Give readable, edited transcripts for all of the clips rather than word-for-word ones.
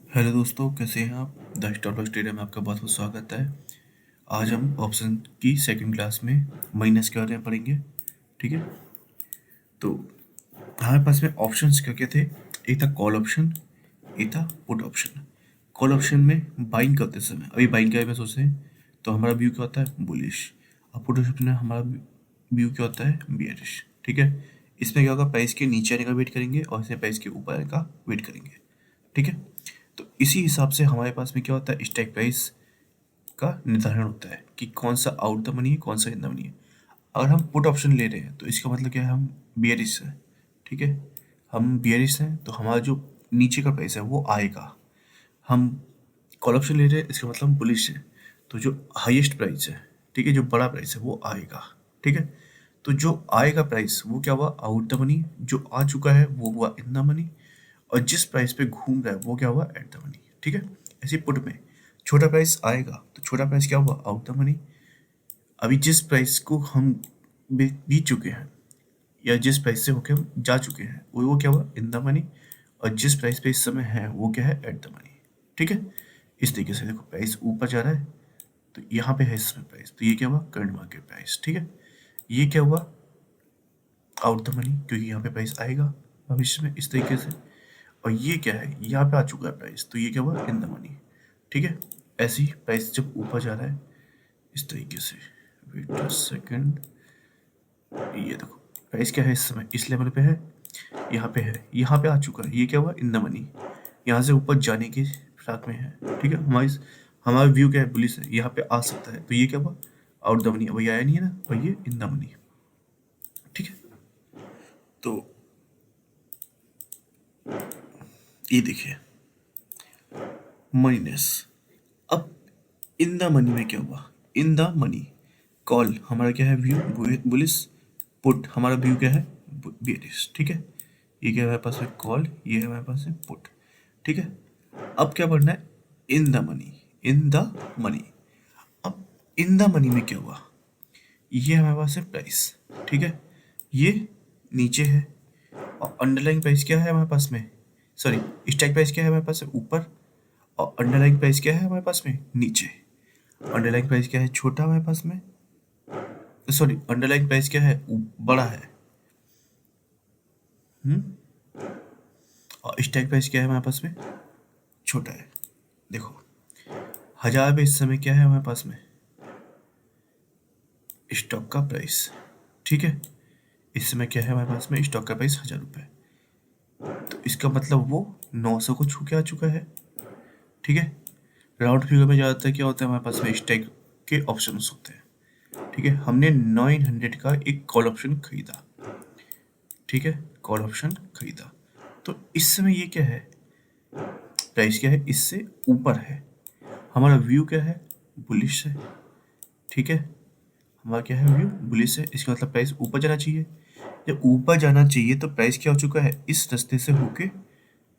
Hello दोस्तों, कैसे हैं आप। द स्टॉक स्टेडियम में आपका बहुत बहुत स्वागत है। आज हम ऑप्शन की सेकंड क्लास में माइनस के बारे में पढ़ेंगे। ठीक है, तो हमारे पास में ऑप्शंस क्या क्या थे। एक था कॉल ऑप्शन, एक था पुट ऑप्शन। कॉल ऑप्शन में बाइंग करते समय, अभी बाइंग के बारे में सोचते हैं तो हमारा व्यू क्या होता है, बुलिश। और पुट ऑप्शन में हमारा व्यू क्या होता है, बियरिश। ठीक है, इसमें क्या होगा, प्राइस के नीचे आने का वेट करेंगे और इसमें प्राइस के ऊपर आने का वेट करेंगे। ठीक है, तो इसी हिसाब से हमारे पास में क्या होता है, स्ट्राइक प्राइस का निर्धारण होता है कि कौन सा आउट द मनी है, कौन सा इन द मनी है। अगर हम पुट ऑप्शन ले रहे हैं तो इसका मतलब क्या है, हम बियरिश है। ठीक है, हम बियरिश हैं तो हमारा जो नीचे का प्राइस है वो आएगा। हम कॉल ऑप्शन ले रहे हैं, इसका मतलब हम बुलिश है, तो जो हाईएस्ट प्राइस है, ठीक है, जो बड़ा प्राइस है वो आएगा। ठीक है, तो जो आएगा प्राइस वो क्या हुआ, आउट द मनी। जो आ चुका है वो हुआ इन द मनी, और जिस प्राइस पे घूम रहा है वो क्या हुआ, एट द मनी। ठीक है, ऐसे पुट में छोटा प्राइस आएगा तो छोटा प्राइस क्या हुआ, आउट द मनी। अभी जिस प्राइस को हम बीत चुके हैं या जिस प्राइस से होके हम जा चुके हैं वो क्या हुआ, इन द मनी। और जिस प्राइस पे इस समय है वो क्या है, एट द मनी। ठीक है, इस तरीके से देखो, प्राइस ऊपर जा रहा है तो यहाँ पे है इस समय प्राइस, तो ये क्या हुआ, करंट मार्केट प्राइस। ठीक है, ये क्या हुआ, आउट द मनी, क्योंकि यहाँ पे प्राइस आएगा भविष्य में इस तरीके से। और ये क्या है, यहाँ पे आ चुका है प्राइस, तो ये क्या हुआ, इन द मनी। ठीक है, ऐसी प्राइस जब ऊपर जा रहा है इस तरीके से, वेट अ सेकंड, ये देखो प्राइस क्या है इस समय, इस लेवल पे है, यहाँ पे है, यहाँ पे आ चुका है, ये क्या हुआ, इन द मनी। यहाँ से ऊपर जाने की फिराक में है। ठीक है, हमारा व्यू क्या है, बुलिश है, यहाँ पे आ सकता है, तो ये क्या हुआ, आउट द मनी। अब ये आया नहीं है ना, और ये इन द मनी। ठीक है, तो ये देखिए मनीनेस। अब इन द मनी में क्या हुआ, इन द मनी कॉल हमारा क्या है, व्यू बुलिस। पुट हमारा व्यू क्या है, बेरिश। ठीक है, ये क्या है हमारे पास है, कॉल, ये है हमारे पास है पुट। ठीक है, अब क्या पढ़ना है, इन the money, in the money. अब इन द मनी में क्या हुआ, ये हमारे पास है प्राइस। ठीक है, ये नीचे है, और अंडरलाइन प्राइस क्या है हमारे पास में, सॉरी, स्ट्राइक प्राइस क्या है हमारे पास है, ऊपर। और अंडरलाइन प्राइस क्या है हमारे पास में, नीचे। अंडरलाइन प्राइस क्या है, छोटा हमारे पास में, सॉरी, अंडरलाइन प्राइस क्या है, बड़ा है। और स्ट्राइक प्राइस क्या है हमारे पास में, छोटा है। देखो 1000 पे इस समय क्या है हमारे पास में, स्टॉक का प्राइस। ठीक है, इस समय क्या है हमारे पास में, स्टॉक का प्राइस 1000 रुपये। तो इसका मतलब वो 900 को छू के आ चुका है। ठीक है, राउंड फिगर में ज़्यादातर क्या होता है, हमारे पास में स्टैक के ऑप्शन होते हैं। ठीक है, हमने 900 का एक कॉल ऑप्शन खरीदा। ठीक है, कॉल ऑप्शन खरीदा, तो इस समय ये क्या है, प्राइस क्या है, इससे ऊपर है। हमारा व्यू क्या है, बुलिश है। ठीक है, हमारा क्या है, व्यू बुलिश है, इसका मतलब प्राइस ऊपर जाना चाहिए। जब ऊपर जाना चाहिए तो प्राइस क्या हो चुका है, इस रास्ते से होके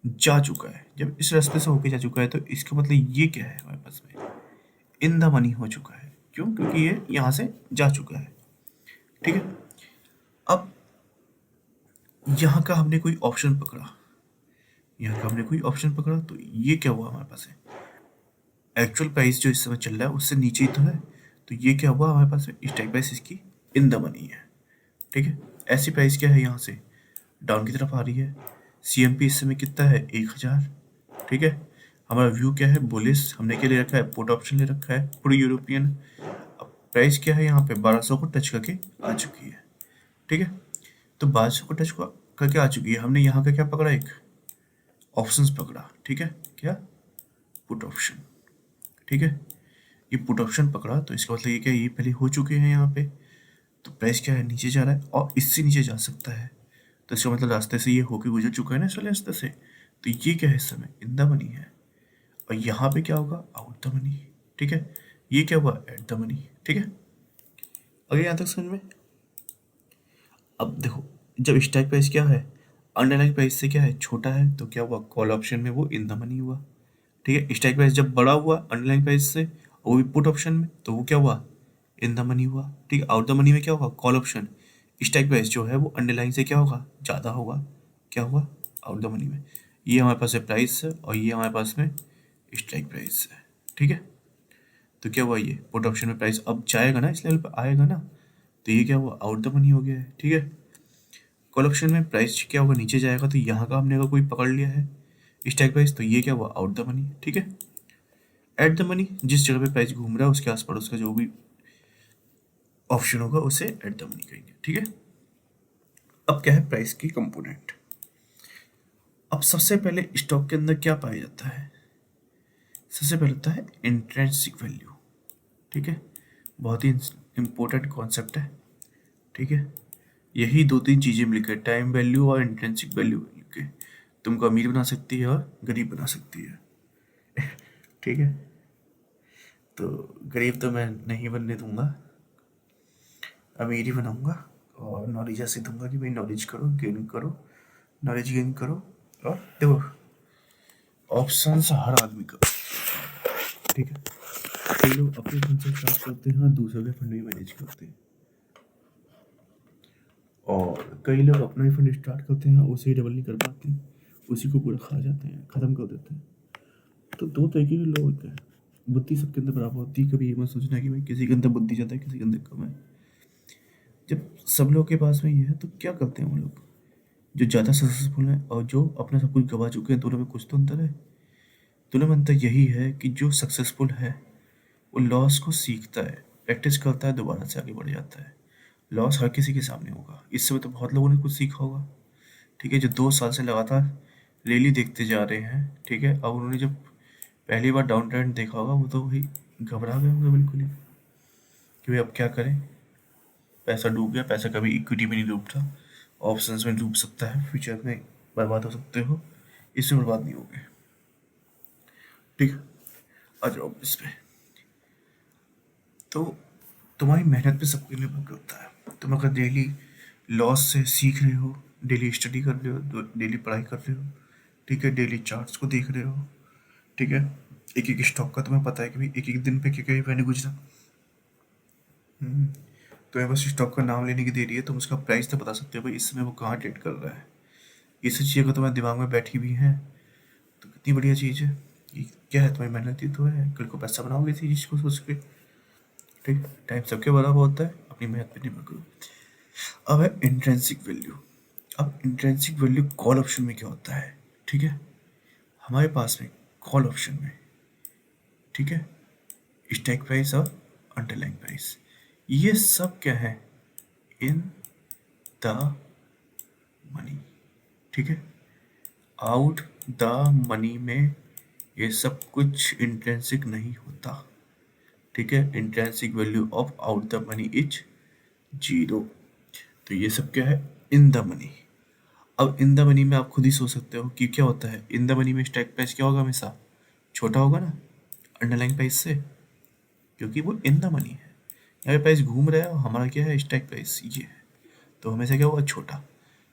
जा चुका है। जब इस रास्ते से होके जा चुका है तो इसका मतलब ये क्या है, हमारे पास में इन द मनी हो चुका है। क्यों, क्योंकि ये यहाँ से जा चुका है। ठीक है, अब यहाँ का हमने कोई ऑप्शन पकड़ा, यहाँ का हमने कोई ऑप्शन पकड़ा, तो ये क्या हुआ, हमारे पास है एक्चुअल प्राइस जो इस समय चल रहा है उससे नीचे ही तो है। तो ये क्या हुआ हमारे पास, स्ट्राइक प्राइस इसकी इन द मनी है। ठीक है, ऐसी प्राइस क्या है, यहाँ से डाउन की तरफ आ रही है। CMP इस समय कितना है, 1000। ठीक है, हमारा व्यू क्या है, बुलिश। हमने क्या ले रखा है, पुट ऑप्शन ले रखा है, पूरी यूरोपियन। अब प्राइस क्या है, यहाँ पे 1200 को टच करके आ चुकी है। ठीक है, तो 1200 को टच करके आ चुकी है। हमने यहाँ का क्या पकड़ा, एक ऑप्शंस पकड़ा। ठीक है, क्या, पुट ऑप्शन। ठीक है, ये पुट ऑप्शन पकड़ा तो इसका मतलब ये क्या है, ये पहले हो चुके हैं यहाँ पे। तो प्राइस क्या है, नीचे जा रहा है और इससे नीचे जा सकता है। तो इसका मतलब रास्ते से ये होके गुजर चुका है ना, इस वाले रास्ते से। तो ये क्या है, इस समय इन द मनी है। और यहाँ पे क्या होगा, आउट द मनी। ठीक है, ये क्या हुआ, एट द मनी। ठीक है, अगर यहाँ तक समझ में। अब देखो, जब स्ट्राइक प्राइस क्या है, अंडरलाइन प्राइस से क्या है, छोटा है, तो क्या हुआ, कॉल ऑप्शन में वो इन द मनी हुआ। ठीक है, स्ट्राइक प्राइस जब बड़ा हुआ अंडरलाइन प्राइस से, वो भी पुट ऑप्शन में, तो वो क्या हुआ, इन द मनी हुआ। ठीक है, आउट द मनी में क्या होगा, कॉल ऑप्शन। स्ट्राइक प्राइस जो है वो अंडरलाइन से क्या होगा, ज़्यादा होगा, क्या हुआ, आउट द मनी में। ये हमारे पास है प्राइस है और ये हमारे पास में स्ट्राइक प्राइस है। ठीक है, तो क्या हुआ, ये पुट ऑप्शन में प्राइस अब जाएगा ना, इस लेवल पे आएगा ना, तो ये क्या हुआ, आउट द मनी हो गया है। ठीक है, कॉल ऑप्शन में प्राइस क्या होगा, नीचे जाएगा, तो यहाँ का हमने अगर कोई पकड़ लिया है स्ट्राइक प्राइस, तो ये क्या हुआ, आउट द मनी। ठीक है, एट द मनी, जिस जगह पे प्राइस घूम रहा है उसके आस पड़ोस का जो भी ऑप्शन होगा उसे एट द मनी कहेंगे। ठीक है, अब क्या है प्राइस की कंपोनेंट। अब सबसे पहले स्टॉक के अंदर क्या पाया जाता है, सबसे पहले होता है इंट्रिंसिक वैल्यू। ठीक है, बहुत ही इंपॉर्टेंट कॉन्सेप्ट है। ठीक है, यही दो तीन चीज़ें मिलकर टाइम वैल्यू और इंट्रिंसिक वैल्यू मिलकर तुमको अमीर बना सकती है और गरीब बना सकती है। ठीक है, तो गरीब तो मैं नहीं बनने दूंगा, अमीर ही बनाऊंगा और नॉलेज ऐसे दूंगा कि भाई नॉलेज करो, गेन करो, नॉलेज गेन करो। और देखो, ऑप्शंस हर आदमी का। ठीक है, कई लोग अपने फंड से स्टार्ट करते हैं, दूसरों के फंड भी मैनेज करते हैं, और कई लोग अपना ही फंड स्टार्ट करते हैं, उसे ही डबल नहीं कर पाते, उसी को पूरा खा जाते हैं, ख़त्म कर देते हैं। तो दो तरीके के लोग होते हैं, बुद्धि सबके अंदर बराबर होती है। कभी ये मत सोचना कि भाई किसी के अंदर बुद्धि ज़्यादा है, किसी के अंदर कम है। जब सब लोग के पास में ये है, तो क्या करते हैं वो लोग जो ज़्यादा सक्सेसफुल हैं और जो अपना सब कुछ गवा चुके हैं, दोनों में कुछ तो अंतर है। दोनों में अंतर यही है कि जो सक्सेसफुल है वो लॉस को सीखता है, प्रैक्टिस करता है, दोबारा से आगे बढ़ जाता है। लॉस हर किसी के सामने होगा, इस समय तो बहुत लोगों ने कुछ सीखा होगा। ठीक है, जो 2 साल से लगातार रैली देखते जा रहे हैं, ठीक है, अब उन्होंने जब पहली बार डाउन ट्रेंड देखा होगा, वो तो भाई घबरा गए होंगे बिल्कुल ही कि भाई अब क्या करें, पैसा डूब गया। पैसा कभी इक्विटी में नहीं डूबता, ऑप्शंस में डूब सकता है, फ्यूचर में बर्बाद हो सकते हो, इसमें बर्बाद नहीं होगे। ठीक है, आ जाओ इस पे। तो तुम्हारी मेहनत पे सब कुछ निर्भर करता है। तुम अगर डेली लॉस से सीख रहे हो, डेली स्टडी कर रहे हो, डेली पढ़ाई कर रहे हो, ठीक है, डेली चार्ट्स को देख रहे हो, ठीक है, एक एक स्टॉक का तुम्हें पता है कि भाई एक एक दिन पे क्या क्या इवेंट गुजरा। तुम्हें बस स्टॉक का नाम लेने की देरी है, तुम उसका प्राइस तो बता सकते हो भाई इस समय वो कहाँ ट्रेड कर रहा है। ये सब चीज़ें अगर तुम्हारे दिमाग में बैठी हुई हैं तो कितनी बढ़िया चीज़ है। ये क्या है, तुम्हारी मेहनत ही तो है, कल को पैसा बनाओगे इसी चीज़ को सोच के। ठीक, टाइम सबके बराबर होता है, अपनी मेहनत पे निर्भर करो। अब है इंट्रिंसिक वैल्यू। अब इंट्रिंसिक वैल्यू कॉल ऑप्शन में क्या होता है, ठीक है, हमारे पास में कॉल ऑप्शन में, ठीक है, स्ट्राइक प्राइस और अंडरलाइन प्राइस, ये सब क्या है, इन द मनी। ठीक है, आउट द मनी में ये सब कुछ इंट्रिंसिक नहीं होता। ठीक है, intrinsic value of out the money is 0। तो ये सब क्या है, इन द मनी। अब इन द मनी में आप खुद ही सोच सकते हो कि क्या होता है, इन द मनी में स्ट्राइक प्राइस क्या होगा, हमेशा छोटा होगा ना अंडरलाइन प्राइस से, क्योंकि वो इन द मनी है। यहाँ पे प्राइस घूम रहा है और हमारा क्या है, स्ट्राइक प्राइस ये है, तो हमेशा क्या होगा, छोटा।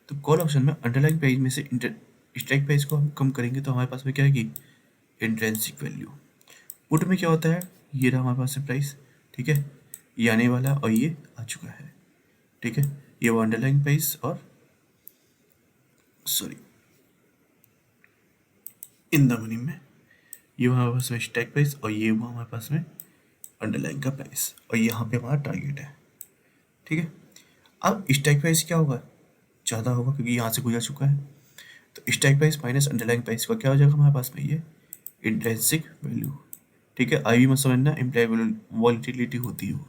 तो कॉल ऑप्शन में अंडरलाइन प्राइस में से स्ट्राइक प्राइस को हम कम करेंगे तो हमारे पास में क्या आएगी, इंट्रिंसिक वैल्यू। पुट में क्या होता है, ये रहा हमारे पास में प्राइस, ठीक है, ये आने वाला है और ये आ चुका है। ठीक है, ये वो अंडरलाइन प्राइस और सॉरी इन द मनी में ये हमारे पास में स्ट्राइक प्राइस और ये वो हमारे पास में अंडरलाइन का प्राइस, और यहाँ पे हमारा टारगेट है। ठीक है, अब स्ट्राइक प्राइस क्या होगा, ज़्यादा होगा क्योंकि यहाँ से गुजर चुका है, तो strike price minus underline price का क्या हो जाएगा हमारे पास में, ये इंट्रिंसिक वैल्यू। ठीक है, आई भी मत समझना, इम्प्लाई वॉलिटिलिटी होती है वो।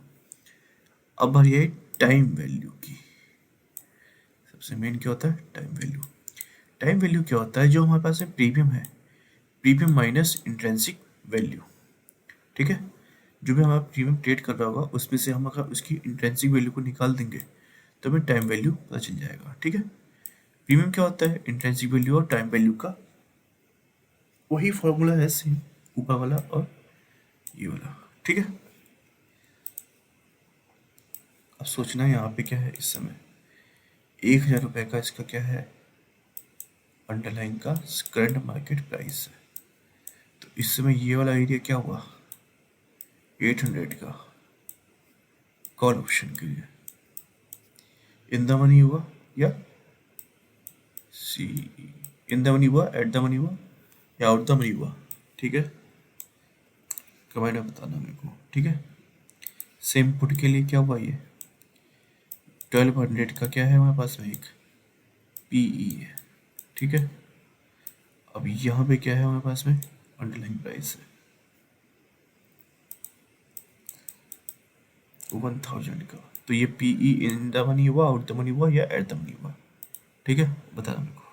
अब बारी है टाइम वैल्यू की। सबसे मेन क्या होता है, टाइम वैल्यू। टाइम वैल्यू क्या होता है, जो हमारे पास में प्रीमियम है, प्रीमियम माइनस इंट्रिंसिक वैल्यू। ठीक है, जो भी हमारा प्रीमियम ट्रेड कर रहा होगा उसमें से हम अगर उसकी इंट्रिंसिक वैल्यू को निकाल देंगे तो हमें टाइम वैल्यू पता चल जाएगा। ठीक है, प्रीमियम क्या होता है, इंट्रिंसिक वैल्यू और टाइम वैल्यू का वही फॉर्मूला है, सेम ऊपर वाला और ये वाला। ठीक है, अब सोचना है यहाँ पे क्या है, इस समय 1,000 रुपये का इसका क्या है, अंडरलाइन का करंट मार्केट प्राइस है। तो इस समय ये वाला एरिया क्या हुआ, 800 का कॉल ऑप्शन के लिए इन द मनी हुआ या सी, इन द मनी हुआ, एट द मनी हुआ या आउट द मनी हुआ, ठीक है, कमेंट में बताना मेरे को, ठीक है। सेम पुट के लिए क्या हुआ, ये 1200 का क्या है हमारे पास में, एक पीई है, ठीक है। अब यहाँ पे क्या है हमारे पास में, अंडरलाइन प्राइस है 1000 का, तो ये पीई इन द मनी हुआ, आउट द मनी हुआ या एट द मनी हुआ, ठीक है, बताना मेरे को।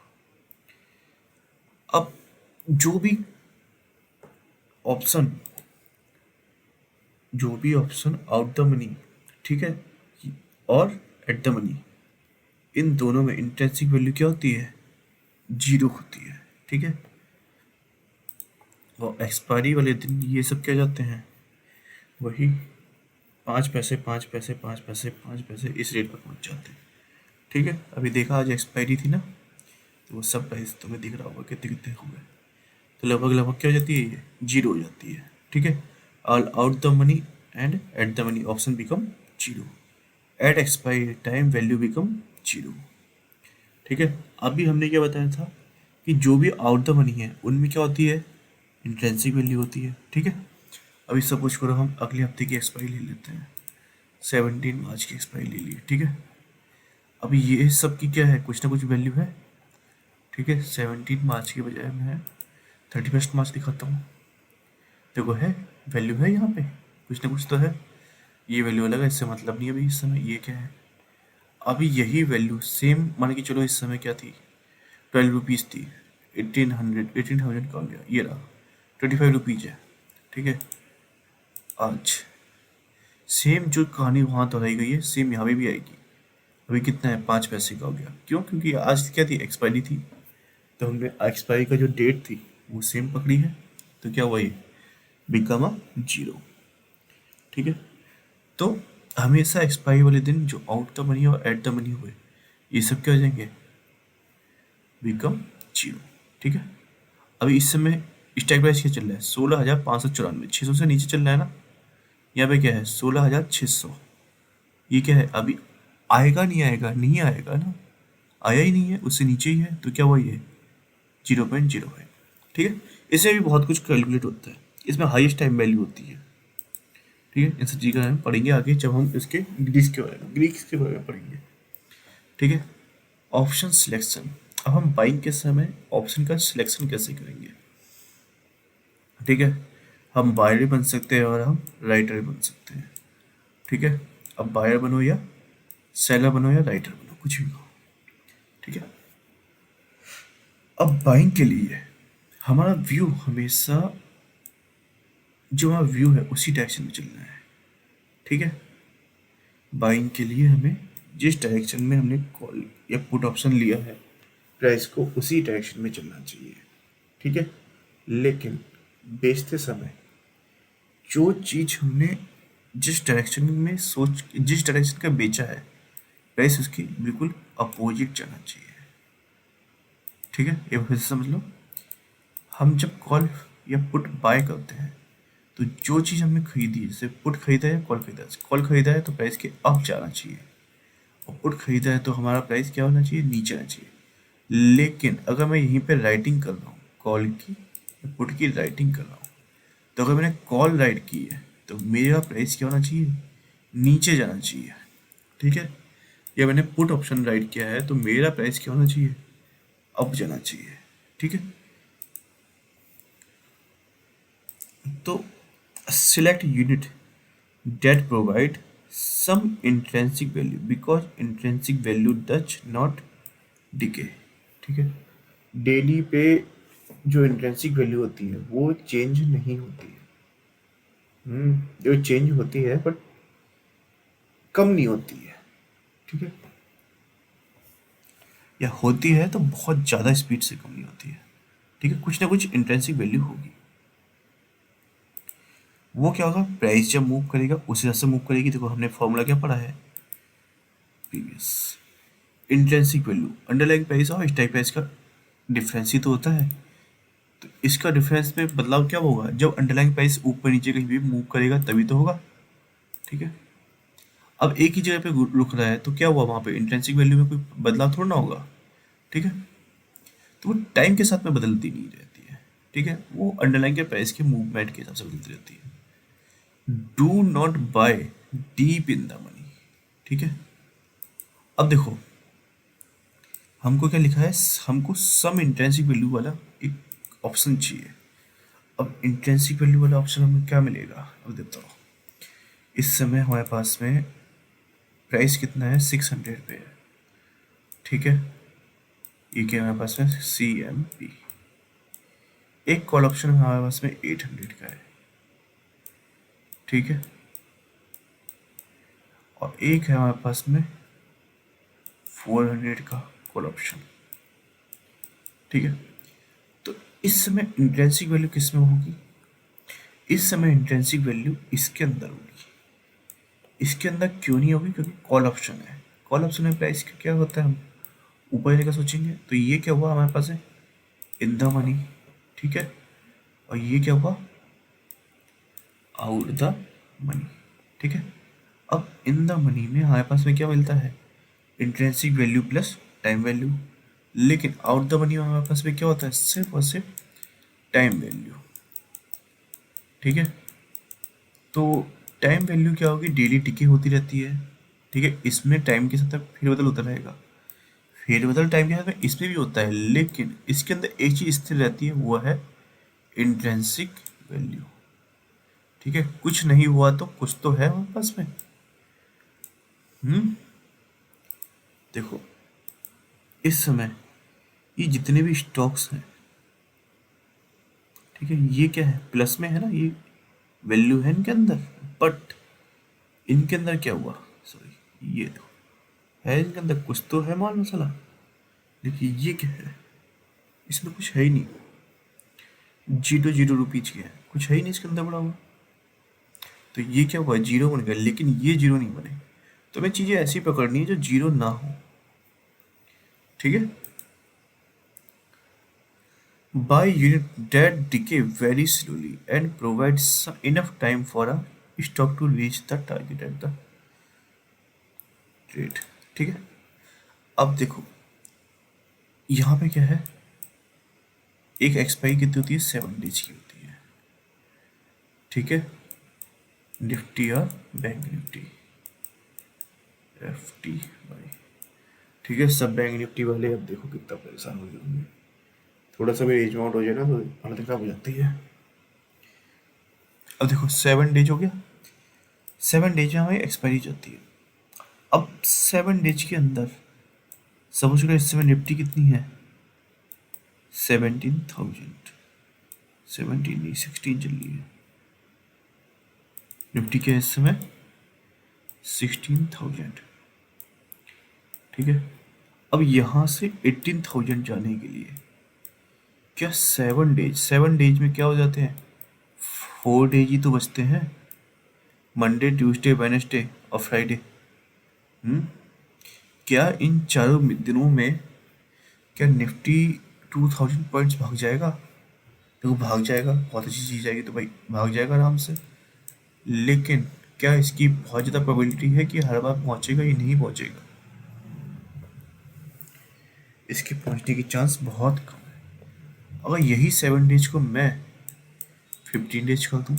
अब जो भी ऑप्शन आउट द मनी, ठीक है, और एट द मनी, इन दोनों में इंट्रिंसिक वैल्यू क्या होती है, 0 होती है, ठीक है। और एक्सपायरी वाले दिन ये सब क्या जाते हैं, वही 5 पैसे 5 पैसे 5 पैसे 5 पैसे इस रेट पर पहुंच जाते हैं, ठीक है। अभी देखा आज एक्सपायरी थी ना, तो वो सब प्राइस तुम्हें दिख रहा होगा कितने कितने हुए, तो लगभग लगभग क्या हो जाती है, ये 0 हो जाती है, ठीक है। All out the money and at the money option become 0, at expiry time value become 0, ठीक है। अभी हमने क्या बताया था कि जो भी आउट द मनी है उनमें क्या होती है, इंट्रिंसिक वैल्यू होती है, ठीक है। अभी सपोज करो हम अगले हफ्ते की एक्सपायरी ले लेते हैं, 17 मार्च की एक्सपायरी ले ली, ठीक है। अभी ये सब की क्या है, कुछ ना कुछ वैल्यू है, ठीक है। 17 मार्च के बजाय मैं 31 मार्च दिखाता हूँ, देखो है वैल्यू है यहाँ पे, कुछ ना कुछ तो है, ये वैल्यू अलग है, इससे मतलब नहीं है अभी इस समय ये क्या है। अभी यही वैल्यू सेम मान के चलो इस समय क्या थी, 12 रुपीज़ थी, 18,000 का हो गया, ये रहा 25 रुपीज़ है, ठीक है। आज सेम जो कहानी वहाँ दोहराई गई है सेम यहाँ पे भी आएगी। अभी कितना है, 5 पैसे का हो गया, क्यों, क्योंकि आज क्या थी, एक्सपायरी थी, तो हमने एक्सपायरी का जो डेट थी वो सेम पकड़ी है, तो क्या हुआ, ये बिकम अ 0, ठीक है। तो हमेशा एक्सपायरी वाले दिन जो आउट द मनी और एट द मनी हुए ये सब क्या हो जाएंगे, बिकम 0, ठीक है। अभी इस समय स्टॉक प्राइस क्या चल रहा है, 16,594, 600 से नीचे चल रहा है ना, यहाँ पे क्या है 16,600, ये क्या है, अभी आएगा नहीं आएगा, नहीं आएगा ना, आया ही नहीं है, उससे नीचे ही है, तो क्या हुआ, ये 0.05, ठीक है। इससे भी बहुत कुछ कैलकुलेट होता है, इसमें हाईएस्ट टाइम वैल्यू होती है, ठीक है। इन सब चीज़ का हम पढ़ेंगे आगे जब हम इसके ग्रीक्स के बारे में पढ़ेंगे, ठीक है। ऑप्शन सिलेक्शन, अब हम बाइंग के समय ऑप्शन का सिलेक्शन कैसे करेंगे, ठीक है। हम बायर बन सकते हैं और हम राइटर बन सकते हैं, ठीक है। अब बायर बनो या सेलर बनो या राइटर बनो, कुछ भी हो, ठीक है। अब बाइंग के लिए हमारा व्यू हमेशा, जो हमारा व्यू है उसी डायरेक्शन में चलना है, ठीक है। बाइंग के लिए हमें जिस डायरेक्शन में हमने कॉल या पुट ऑप्शन लिया है प्राइस को उसी डायरेक्शन में चलना चाहिए, ठीक है। लेकिन बेचते समय जो चीज़ हमने जिस डायरेक्शन का बेचा है प्राइस उसकी बिल्कुल अपोजिट जाना चाहिए, ठीक है। ये फिर से समझ लो, हम जब कॉल या पुट बाय करते हैं तो जो चीज़ हमने खरीदी है, जैसे पुट खरीदा है, कॉल खरीदा है तो प्राइस के अप जाना चाहिए, और पुट खरीदा है तो हमारा प्राइस क्या होना चाहिए, नीचे आना चाहिए। लेकिन अगर मैं यहीं पे राइटिंग कर रहा हूँ, कॉल की या पुट की राइटिंग कर रहा हूँ, तो अगर मैंने कॉल राइट की है तो मेरा प्राइस क्या होना चाहिए, नीचे जाना चाहिए, ठीक है। या मैंने पुट ऑप्शन राइट किया है तो मेरा प्राइस क्या होना चाहिए, अप जाना चाहिए, ठीक है। तो select unit that provide some intrinsic value because intrinsic value does not decay, ठीक है। डेली पे जो इंट्रेंसिक वैल्यू होती है वो चेंज नहीं होती है, जो चेंज होती है बट कम नहीं होती है, ठीक है। या होती है तो बहुत ज़्यादा स्पीड से कम नहीं होती है, ठीक है। कुछ ना कुछ इंट्रेंसिक वैल्यू होगी, वो क्या होगा, प्राइस जब मूव करेगा उस हिसाब से मूव करेगी। देखो हमने फॉर्मूला क्या पढ़ा है previous, intrinsic value underlying price और स्ट्राइक प्राइस का डिफरेंस ही तो होता है, तो इसका डिफरेंस में बदलाव क्या होगा, जब अंडरलाइंग प्राइस ऊपर नीचे कहीं भी मूव करेगा तभी तो होगा, ठीक है। अब एक ही जगह पे रुक रहा है तो क्या हुआ, वहाँ पे इंट्रेंसिक वैल्यू में कोई बदलाव थोड़ा ना होगा, ठीक है। तो वो टाइम के साथ में बदलती नहीं रहती है, ठीक है, वो अंडरलाइन के प्राइस के मूवमेंट के हिसाब से बदलती रहती है। Do not buy deep in the money, ठीक है। अब देखो हमको क्या लिखा है, हमको सम इंट्रिंसिक वैल्यू वाला एक ऑप्शन चाहिए। अब इंट्रिंसिक वैल्यू वाला ऑप्शन हमें क्या मिलेगा, अब देता हूँ। इस समय हमारे पास में प्राइस कितना है, 600 पे है, ठीक है। ये क्या हमारे पास में CMP। एक कॉल ऑप्शन हमारे पास में 800 का है, ठीक है। और एक है हमारे पास में 400 का कॉल ऑप्शन, ठीक है। तो इस समय इंट्रिंसिक वैल्यू किस में होगी, इस समय इंट्रिंसिक वैल्यू इसके अंदर होगी। इसके अंदर क्यों नहीं होगी, क्योंकि कॉल ऑप्शन है। कॉल ऑप्शन में प्राइस का क्या होता है, हम ऊपर जाकर सोचेंगे तो ये क्या हुआ हमारे पास है, इन द मनी, ठीक है। और ये क्या हुआ, आउट द मनी, ठीक है। अब इन द मनी में हमारे पास में क्या मिलता है, intrinsic value plus time value. लेकिन आउट द मनी में हमारे पास में क्या होता है, सिर्फ और सिर्फ टाइम वैल्यू, ठीक है। तो टाइम वैल्यू क्या होगी, डेली टिके होती रहती है, ठीक है। इसमें टाइम के साथ फेरबदल होता रहेगा, फेरबदल टाइम के साथ में इसमें भी होता है, लेकिन इसके अंदर एक चीज स्थिर रहती है, वो है इंट्रिंसिक वैल्यू, ठीक है। कुछ नहीं हुआ तो कुछ तो है हमारे पास में। देखो इस समय ये जितने भी स्टॉक्स हैं, ठीक है, ये क्या है, प्लस में है ना, ये वैल्यू है इनके अंदर। बट इनके अंदर क्या हुआ, सॉरी, ये तो है इनके अंदर कुछ तो है माल मसाला, लेकिन ये क्या है, इसमें कुछ है ही नहीं। 0 के है, कुछ है ही नहीं इसके अंदर बड़ा हुआ। तो ये क्या हुआ, जीरो बन गया, लेकिन ये जीरो नहीं बने। तो हमें चीजें ऐसी पकड़नी है जो जीरो ना हो, ठीक है। Buy unit that decay very slowly and provides enough time for a stock to reach the target at the rate, ठीक है। अब देखो यहाँ पे क्या है, एक एक्सपायरी कितनी होती है, 7 डेज की होती है, ठीक है। निफ्टी और बैंक निफ्टी, FTY, ठीक है। सब बैंक निफ्टी वाले अब देखो कितना परेशान हो जाएंगे, थोड़ा सा भी एज आउट हो जाए ना तो हालत खराब हो जाती है। अब देखो 7 डेज हो गया, 7 डेज में हमारी एक्सपायरी जाती है। अब 7 डेज के अंदर समझ लो इस समय निफ्टी कितनी है, 17,000, 17 नहीं 16 चल रही है निफ्टी के इस समय 16,000, ठीक है। अब यहाँ से 18,000 जाने के लिए क्या 7 डेज में क्या हो जाते हैं, 4 डेज ही तो बचते हैं, मंडे ट्यूसडे वेडनेसडे और फ्राइडे। क्या इन चारों दिनों में क्या निफ्टी 2,000 पॉइंट्स भाग जाएगा, देखो भाग जाएगा, बहुत अच्छी चीज़ आएगी तो भाई भाग जाएगा आराम से। लेकिन क्या इसकी बहुत ज़्यादा प्रोबेबिलिटी है कि हर बार पहुंचेगा, या नहीं पहुंचेगा, इसके पहुंचने की चांस बहुत कम है। अगर यही 7 डेज को मैं 15 डेज कर दूं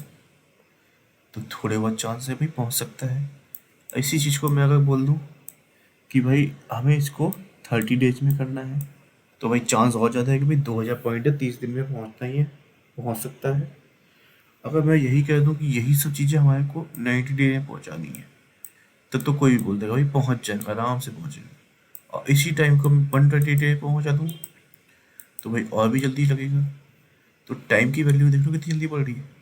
तो थोड़े बहुत चांस है भाई पहुंच सकता है। इसी चीज़ को मैं अगर बोल दूं कि भाई हमें इसको 30 डेज में करना है, तो भाई चांस और ज़्यादा है कि भाई 2,000 पॉइंट है, 30 दिन में पहुंचना ही है, पहुंच सकता है। अगर मैं यही कह दूं कि यही सब चीज़ें हमारे को 90 डे में पहुंचानी है, तब तो कोई भी बोल देगा भाई पहुंच जाएगा, आराम से पहुंचेगा। और इसी टाइम को मैं 120 डे पहुंचा दूँ तो भाई और भी जल्दी लगेगा। तो टाइम की वैल्यू देख लो कितनी जल्दी बढ़ रही है।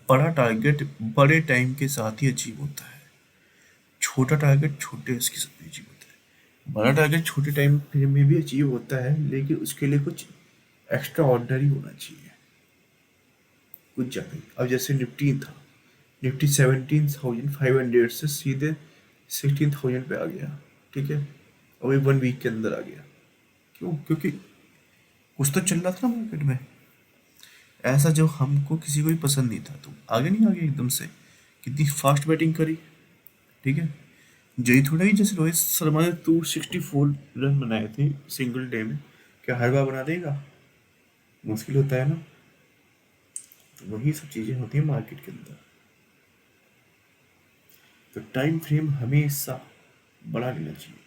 बड़ा टारगेट बड़े टाइम के साथ ही अचीव होता है, छोटा टारगेट छोटे उसके साथ अचीव होता है। बड़ा टारगेट छोटे टाइम फ्रेम में भी अचीव होता है, लेकिन उसके लिए कुछ एक्स्ट्रा ऑर्डनरी होना चाहिए, कुछ ज़्यादा ही। अब जैसे निफ्टी था, निफ्टी 17,500 से सीधे 16,000 पे आ गया, ठीक है, और वही 1 वीक के अंदर आ गया। क्यों, क्योंकि कुछ तो चल रहा था ना मार्केट में ऐसा जो हमको किसी को भी पसंद नहीं था, तो आगे नहीं आ गया एकदम से, कितनी फास्ट बैटिंग करी, ठीक है। यही थोड़ा ही जैसे रोहित शर्मा ने 264 रन बनाए थे सिंगल डे में, क्या हर बार बना देगा? मुश्किल होता है ना। तो वही सब चीज़ें होती हैं मार्केट के अंदर। तो टाइम फ्रेम हमेशा बड़ा लेना चाहिए।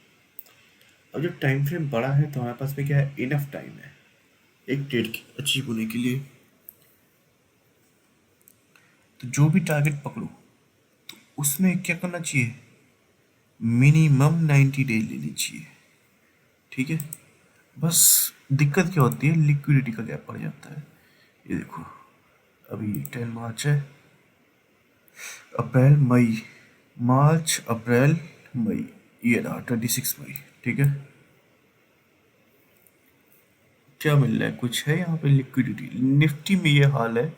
और जब टाइम फ्रेम बड़ा है तो हमारे पास में क्या है, इनफ टाइम है एक ट्रेड अचीव होने के लिए। तो जो भी टारगेट पकड़ो उसमें क्या करना चाहिए, मिनिमम 90 डेज लेनी चाहिए। ठीक है। बस दिक्कत क्या होती है, लिक्विडिटी का गैप पड़ जाता है। ये देखो, अभी 10 मार्च है, अप्रैल मई, मार्च अप्रैल मई, ये रहा 26 मई। ठीक है। क्या मिल रहा है, कुछ है यहाँ पे लिक्विडिटी। निफ्टी में ये हाल है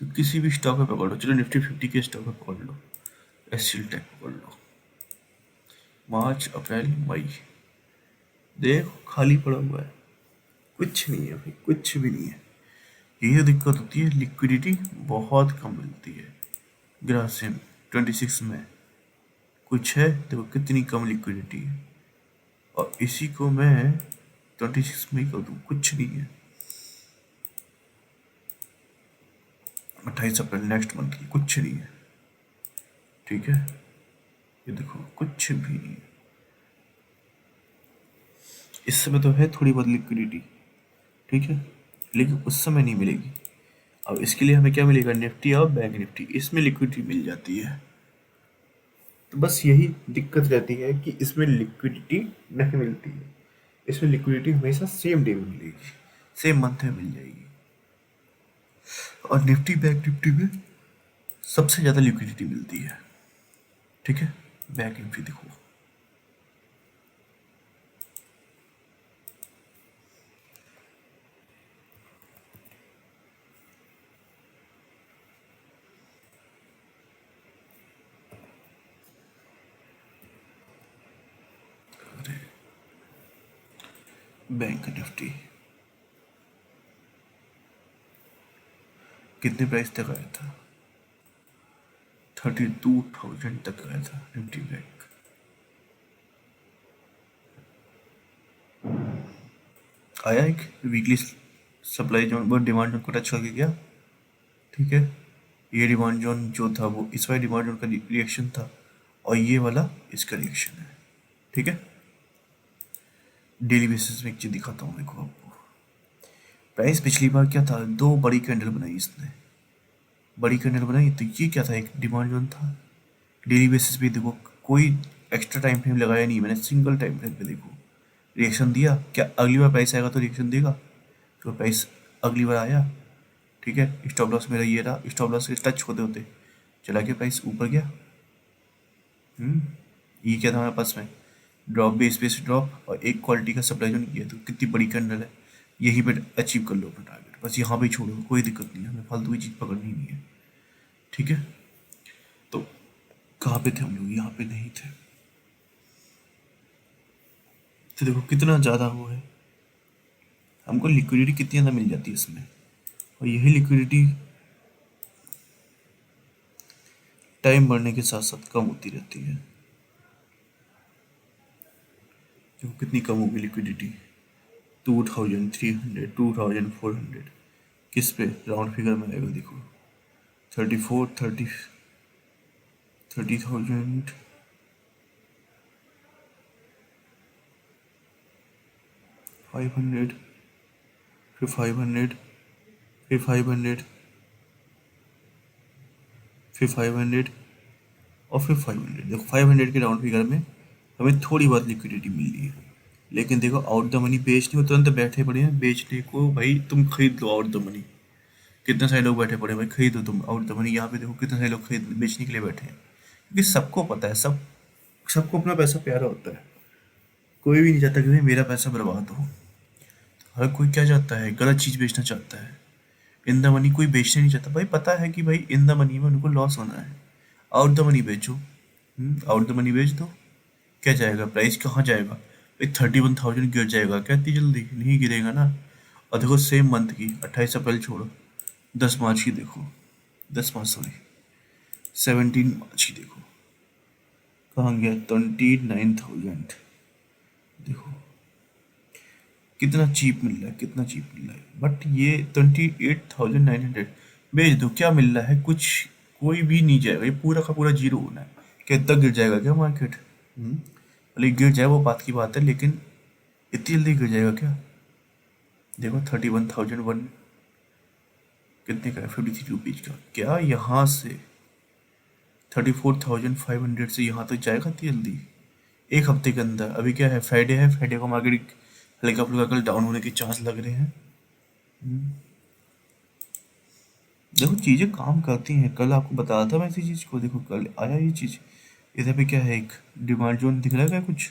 तो किसी भी स्टॉक पे पकड़ लो, चलो निफ्टी 50 के स्टॉक पे पकड़ लो, एससीएल टेक पकड़ लो, मार्च अप्रैल मई, देखो खाली पड़ा हुआ है, कुछ नहीं है भाई, कुछ भी नहीं है। ये दिक्कत होती है, लिक्विडिटी बहुत कम मिलती है। ग्रासिम 26 में कुछ है, देखो कितनी कम लिक्विडिटी है। और इसी को मैं 26 में ही कर दूँ, कुछ नहीं है। 28 अप्रैल नेक्स्ट मंथ की, कुछ नहीं है। ठीक है। ये देखो कुछ भी नहीं है। इस समय तो है थोड़ी बहुत लिक्विडिटी, ठीक है, लेकिन उस समय नहीं मिलेगी। अब इसके लिए हमें क्या मिलेगा, निफ्टी और बैंक निफ्टी, इसमें लिक्विडिटी मिल जाती है। तो बस यही दिक्कत रहती है कि इसमें लिक्विडिटी नहीं मिलती है। इसमें लिक्विडिटी हमेशा सेम डे में मिलेगी, सेम मंथ में मिल जाएगी। और निफ्टी बैंक निफ्टी में सबसे ज़्यादा लिक्विडिटी मिलती है। ठीक है। बैंक निफ्टी देखो, बैंक निफ्टी कितने प्राइस तक आया था, 32,000 तक आया था निफ्टी बैंक। आया एक वीकली सप्लाई जोन, वो डिमांड जोन को टच करके गया। ठीक है। ये डिमांड जोन जो था वो इस वाले डिमांड जोन का रिएक्शन था, और ये वाला इसका रिएक्शन है। ठीक है। डेली बेसिस में एक चीज दिखाता हूँ देखो आपको। प्राइस पिछली बार क्या था, दो बड़ी कैंडल बनाई इसने, बड़ी कैंडल बनाई तो ये क्या था, एक डिमांड जोन था। डेली बेसिस पे देखो, कोई एक्स्ट्रा टाइम फ्रेम लगाया नहीं मैंने, सिंगल टाइम फ्रेम पे देखो रिएक्शन दिया। क्या अगली बार प्राइस आएगा तो रिएक्शन देगा? तो प्राइस अगली बार आया। ठीक है। स्टॉप लॉस मेरा ये रहा, स्टॉप लॉस के टच होते होते चला गया, प्राइस ऊपर गया। ये क्या था हमारे पास में, ड्रॉप बेस बेस ड्रॉप, और एक क्वालिटी का सप्लाई जोन किया, तो कितनी बड़ी कैंडल है। यहीं पे अचीव कर लो अपना टारगेट, बस यहाँ पे ही छोड़ो, कोई दिक्कत नहीं है, हमें फालतू की चीज़ पकड़नी नहीं है। ठीक है। तो कहाँ पे थे हम लोग, यहाँ पे नहीं थे। तो देखो कितना ज़्यादा वो है, हमको लिक्विडिटी कितनी ज़्यादा मिल जाती है इसमें। और यही लिक्विडिटी टाइम बढ़ने के साथ साथ कम होती रहती है। देखो कितनी कम होगी लिक्विडिटी, 2,300, 2,400, किस पे राउंड फिगर में आएगा देखो, 34, 30,000, फाइव हंड्रेड, फिर 500, फिर 500, फिर 500, और फिर 500। देखो 500 के राउंड फिगर में हमें थोड़ी बहुत लिक्विडिटी मिल रही है। लेकिन देखो आउट द मनी बेचने को तुरंत बैठे पड़े हैं बेचने को, भाई तुम खरीद लो आउट द मनी। कितने सारे लोग बैठे पड़े हैं, भाई खरीदो तुम आउट द मनी। यहाँ पे देखो कितने सारे लोग खरीद बेचने के लिए बैठे हैं, क्योंकि सबको पता है, सबको अपना पैसा प्यारा होता है। कोई भी नहीं चाहता कि भाई मेरा पैसा बर्बाद हो। हर कोई क्या चाहता है, गलत चीज़ बेचना चाहता है। इन द मनी कोई बेचना नहीं चाहता, भाई पता है कि भाई इन द मनी में उनको लॉस होना है। आउट द मनी बेचो, आउट द मनी बेच दो। क्या जाएगा, प्राइस कहाँ जाएगा भाई, 31,000 गिर जाएगा क्या इतनी जल्दी, नहीं गिरेगा ना। और देखो सेम मंथ की 28 अप्रैल छोड़ो, 10 मार्च की देखो, 10 मार्च सॉरी 17 मार्च की देखो, कहाँ गया, 29,000। देखो कितना चीप मिल रहा है, कितना चीप मिल रहा है। बट ये 28,900 बेच दो, क्या मिल रहा है? कुछ, कोई भी नहीं जाएगा, ये पूरा का पूरा जीरो होना है। क्या इतना गिर जाएगा क्या मार्केट? भले गिर जाए वो बात की बात है, लेकिन इतनी जल्दी गिर जाएगा क्या? देखो 31,001 कितने का है, 53 रुपीज का। क्या यहाँ से 34,500 से यहाँ तक जाएगा इतनी जल्दी एक हफ्ते के अंदर? अभी क्या है, फ्राइडे है, फ्राइडे को मार्केट हल्का फुल्का कल डाउन होने के चांस लग रहे हैं। देखो चीज़ें काम करती हैं, कल आपको बताया था मैं इसी चीज़ को। देखो कल आया ये चीज़, इधर पे क्या है, एक डिमांड जोन दिख रहा है क्या, कुछ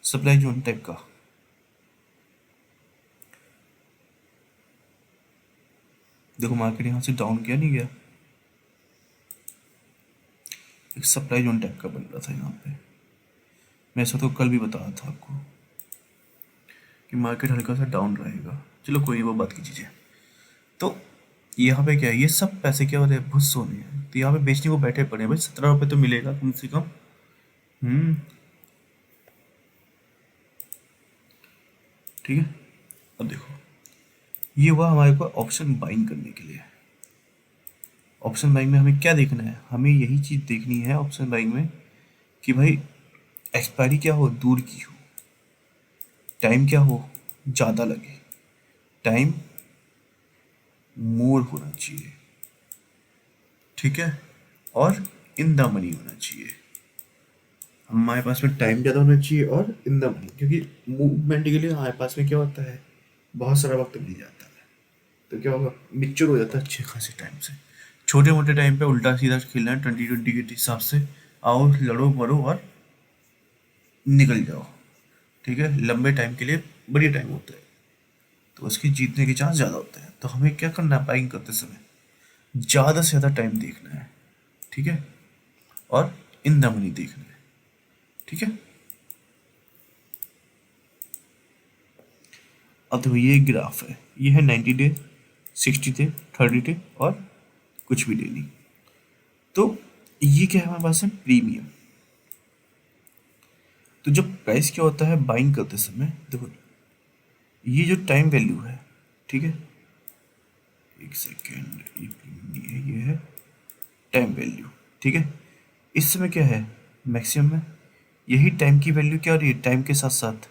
सप्लाई जोन टाइप का। देखो मार्केट यहाँ से डाउन किया नहीं गया, एक सप्लाई जोन टाइप का बन रहा था यहाँ पे। मैं ऐसा तो कल भी बताया था आपको कि मार्केट हल्का सा डाउन रहेगा। चलो कोई नहीं, वो बात की चीज़ें। तो यहाँ पे क्या है, ये सब पैसे क्या होते हैं, भुस सोने हैं, तो यहाँ पे बेचने को बैठे पड़े हैं भाई। 17 रुपये तो मिलेगा कम से कम। हम्म, ठीक है। अब देखो, ये हुआ हमारे को ऑप्शन बाइंग करने के लिए। ऑप्शन बाइंग में हमें क्या देखना है, हमें यही चीज़ देखनी है ऑप्शन बाइंग में कि भाई एक्सपायरी क्या हो, दूर की हो, टाइम क्या हो, ज़्यादा लगे, टाइम मोर होना चाहिए, ठीक है, और इन द मनी होना चाहिए। हमारे पास में टाइम ज़्यादा होना चाहिए और इन द मनी, क्योंकि मूवमेंट के लिए हमारे पास में क्या होता है, बहुत सारा वक्त मिल जाता है। तो क्या होगा, मिक्सचर हो जाता है अच्छे खासे टाइम से। छोटे मोटे टाइम पे उल्टा सीधा खेलना है 2020 के हिसाब से, आओ लड़ो मरो और निकल जाओ, ठीक है। लंबे टाइम के लिए बढ़िया टाइम होता है, तो उसकी जीतने के चांस ज़्यादा होते हैं। तो हमें क्या करना है, बाइंग करते समय ज़्यादा से ज़्यादा टाइम देखना है, ठीक है, और इन द मनी देखना है, ठीक है। अब देखो ये ग्राफ है, ये है 90 डे, 60 डे, 30 डे और कुछ भी डे नहीं। तो ये क्या है हमारे पास है, प्रीमियम। तो जब प्राइस क्या होता है बाइंग करते समय, देखो ये जो टाइम वैल्यू है, ठीक है, एक सेकेंड, ये प्रीमियम नहीं है, ये है टाइम वैल्यू, ठीक है। इस समय क्या है, मैक्सिमम है। यही टाइम की वैल्यू क्या हो रही है, टाइम के साथ साथ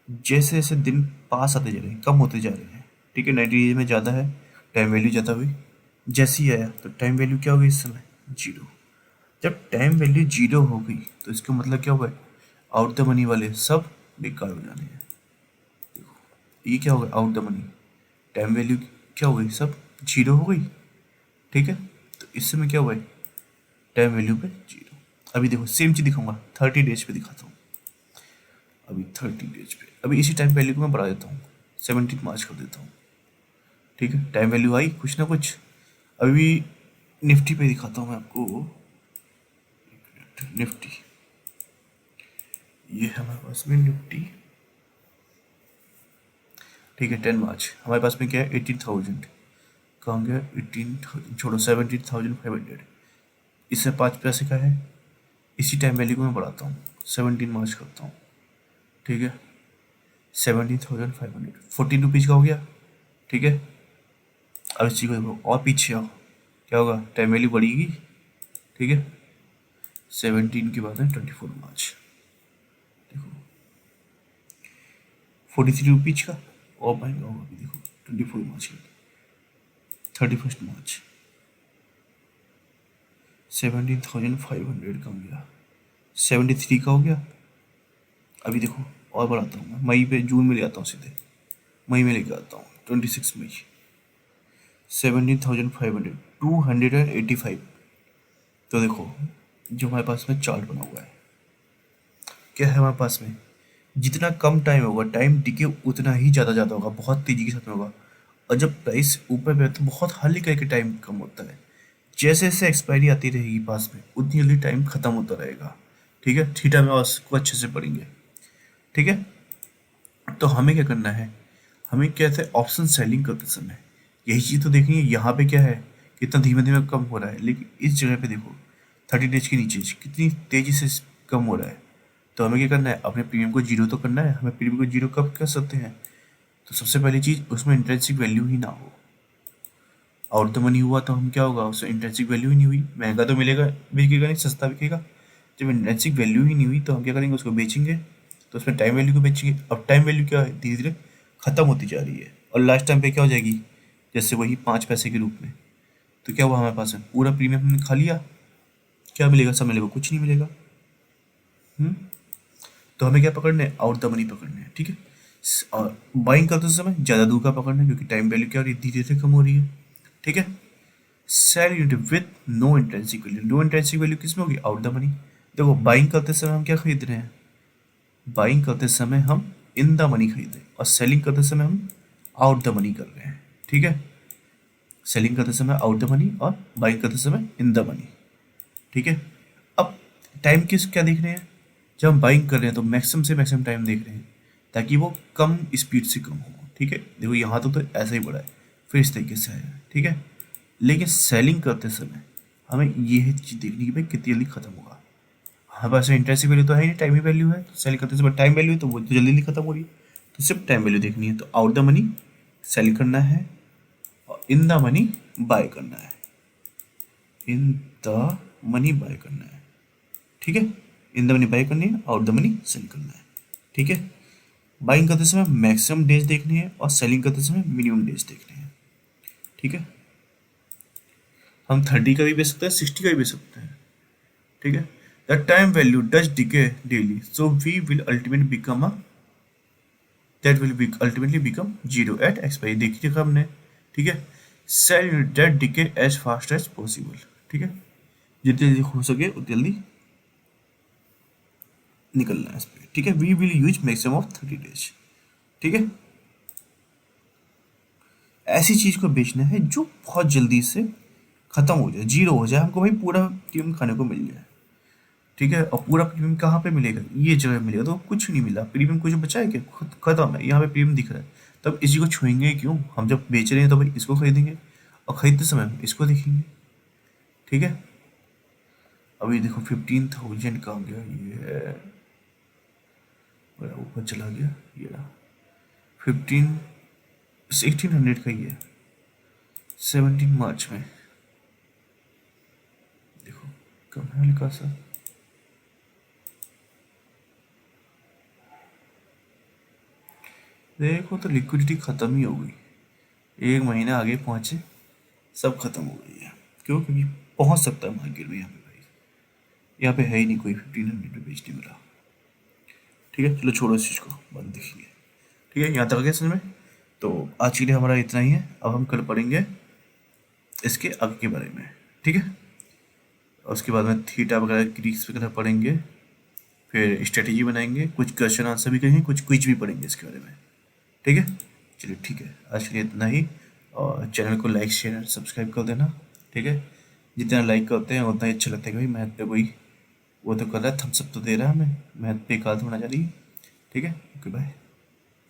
जैसे जैसे दिन पास आते जा रहे हैं, कम होते जा रहे हैं, ठीक है। 90 में ज़्यादा है, टाइम वैल्यू ज़्यादा हुई। जैसे ही आया तो टाइम वैल्यू क्या हो गई इस समय, जीरो। जब टाइम वैल्यू जीरो हो गई तो इसका मतलब क्या हुआ है, आउट द मनी वाले सब बेकार हो जाने हैं। ये क्या होगा, out the money, time value क्या हो गई, सब जीरो हो गई, ठीक है। तो इस समय क्या हुआ है, टाइम वैल्यू पे जीरो। अभी देखो सेम चीज़ दिखाऊंगा, 30 डेज पे दिखाता हूँ। अभी 30 डेज पे, अभी इसी टाइम वैल्यू को मैं बढ़ा देता हूँ, 17 मार्च कर देता हूँ, ठीक है। टाइम वैल्यू आई कुछ ना कुछ। अभी निफ्टी पे दिखाता हूँ मैं आपको, निफ्टी, ये है हमारे पास में निफ्टी, ठीक है। 10 मार्च हमारे पास में क्या है, 18,000, कहाँ गया 18,000, छोड़ो 17,500। इससे 5 पैसे का है। इसी टाइम वैल्यू को मैं बढ़ाता हूँ, 17 मार्च करता हूँ, ठीक है। 17,500, 14 रुपीज़ का हो गया, ठीक है। अब इसी को देखो और पीछे आओ, क्या होगा, टाइम वैल्यू बढ़ेगी, ठीक है। 17 के बाद है 24 मार्च, देखो 43 रुपीज़ का और महंगा होगा। अभी देखो 24 मार्च का, 31 मार्च 17,500 का हो गया, 73 का हो गया। अभी देखो और बढ़ाता हूँ मैं, मई पे, जून में ले आता हूँ सीधे, मई में लेके आता हूँ 26 मई, 17,500, 285। तो देखो जो हमारे पास में चार्ट बना हुआ है, क्या है हमारे पास में, जितना कम टाइम होगा, टाइम टिके उतना ही ज़्यादा होगा, बहुत तेज़ी के साथ में होगा। और जब प्राइस ऊपर पे तो बहुत हाली करके टाइम कम होता है। जैसे जैसे एक्सपायरी आती रहेगी पास में, उतनी जल्दी टाइम खत्म होता रहेगा, ठीक है। थीटा में उसको अच्छे से पढ़ेंगे, ठीक है। तो हमें क्या करना है, हमें क्या है, ऑप्शन सेलिंग करते समय यही चीज़ तो देखनी है। यहाँ पे क्या है, कितना धीमे धीमे कम हो रहा है, लेकिन इस जगह पे देखो 30 डेज के नीचे कितनी तेज़ी से कम हो रहा है। तो हमें क्या करना है, अपने प्रीमियम को जीरो तो करना है। हमें प्रीमियम को जीरो कब कर सकते हैं, तो सबसे पहली चीज़ उसमें इंट्रिंसिक वैल्यू ही ना हो। आउट द मनी हुआ तो हम क्या होगा, उसमें इंट्रिंसिक वैल्यू ही नहीं हुई, महंगा तो मिलेगा, बिकेगा नहीं, सस्ता बिकेगा। जब इंट्रिंसिक वैल्यू ही नहीं हुई तो हम क्या करेंगे, उसको बेचेंगे। तो उसमें टाइम वैल्यू को बेचेंगे। अब टाइम वैल्यू क्या है, धीरे धीरे खत्म होती जा रही है और लास्ट टाइम पे क्या हो जाएगी, जैसे वही 5 पैसे के रूप में। तो क्या हुआ, हमारे पास है पूरा प्रीमियम हमने खा लिया, क्या मिलेगा, सब मिलेगा, कुछ नहीं मिलेगा। हम्म तो हमें क्या पकड़ना है, आउट द मनी पकड़ना है, ठीक है। और बाइंग करते समय ज़्यादा दूर का पकड़ना है, क्योंकि टाइम वैल्यू क्या हो रही है, धीरे धीरे कम हो रही है, ठीक है। Sell unit with no intrinsic value, no intrinsic value किस में होगी, आउट द मनी। देखो बाइंग करते समय हम क्या खरीद रहे हैं, बाइंग करते समय हम इन द मनी खरीद रहे हैं, और सेलिंग करते समय हम आउट द मनी कर रहे हैं, ठीक है। सेलिंग करते समय आउट द मनी और बाइंग करते समय इन द मनी, ठीक है। अब टाइम किस क्या देख रहे हैं, जब हम बाइंग कर रहे हैं तो मैक्सिमम से मैक्सिमम टाइम देख रहे हैं, ताकि वो कम स्पीड से कम हो, ठीक है। देखो यहाँ तो ऐसा ही बढ़ा है, फिर इस तरीके से आया, ठीक है। लेकिन सेलिंग करते समय हमें ये चीज़ देखनी कि भाई कितनी जल्दी खत्म होगा। हमारे पास इंटरेंसिक वैल्यू तो है नहीं, टाइम ही वैल्यू है, तो सेल करते समय टाइम वैल्यू है, तो वो तो जल्दी नहीं खत्म हो रही है, तो सिर्फ टाइम वैल्यू देखनी है। तो आउट द मनी सेल करना है और इन द मनी बाय करना है, इन द मनी बाय करना है, ठीक है। इन द मनी बाय करनी है, आउट द मनी सेल करना है, ठीक है। बाइंग करते समय मैक्सिमम डेज देखनी है और सेलिंग करते समय मिनिमम डेज देखने हैं, ठीक है। हम 30 का भी बेच सकते हैं, 60 का भी बेच सकते हैं, ठीक है। The time value does decay daily, so we will ultimately become a that will be ultimately become zero at expiry, देखिए हमने, ठीक है। Sell that decay as fast as possible, ठीक है। जितनी जल्दी हो सके उतनी जल्दी निकलना है इस पर, ठीक है। We will use maximum of 30 days, ठीक है। ऐसी चीज को बेचना है जो बहुत जल्दी से खत्म हो जाए, जीरो हो जाए, हमको भाई पूरा प्रीमियम खाने को मिल जाए, ठीक है। और पूरा प्रीमियम कहाँ पे मिलेगा, ये जगह मिलेगा, तो कुछ नहीं मिला, प्रीमियम कुछ बचा है क्या, खुद खत्म है, यहाँ पे प्रीमियम दिख रहा है। तब इसी को छुएंगे क्यों, हम जब बेच रहे हैं तो भाई इसको खरीदेंगे, और खरीदते समय हम इसको देखेंगे, ठीक है। अभी देखो 15,000 का हो गया, ये बड़ा ऊपर चला गया, ये रहा 1600 का ही है, 17 मार्च में, देखो कम है हल्का सा। देखो तो लिक्विडिटी खत्म ही हो गई, एक महीना आगे पहुंचे सब खत्म हो गई है। क्यों, क्योंकि पहुंच सकता है मार्केट में, यहाँ पे भाई, यहाँ पे है ही नहीं कोई 1500 में बेचने वाला, ठीक है। चलो छोड़ो इस चीज़ को, बाद में देखेंगे, ठीक है। यहाँ तक आ गया समझ में। तो आज के लिए हमारा इतना ही है, अब हम कल पढ़ेंगे इसके आगे के बारे में, ठीक है। और उसके बाद में थीटा वगैरह ग्रीक्स वगैरह पढ़ेंगे, फिर स्ट्रेटेजी बनाएंगे, कुछ क्वेश्चन आंसर भी करेंगे, कुछ क्विज भी पढ़ेंगे इसके बारे में, ठीक है। चलिए ठीक है, आज के लिए इतना ही। और चैनल को लाइक शेयर सब्सक्राइब कर देना, ठीक है। जितना लाइक करते हैं उतना ही अच्छा लगता है कि भाई मेहनत पे कोई वो तो कर रहा है, थम्स अप तो दे रहा है हमें, मेहनत पे एक आध होना जा रही है, ठीक है। Okay bye.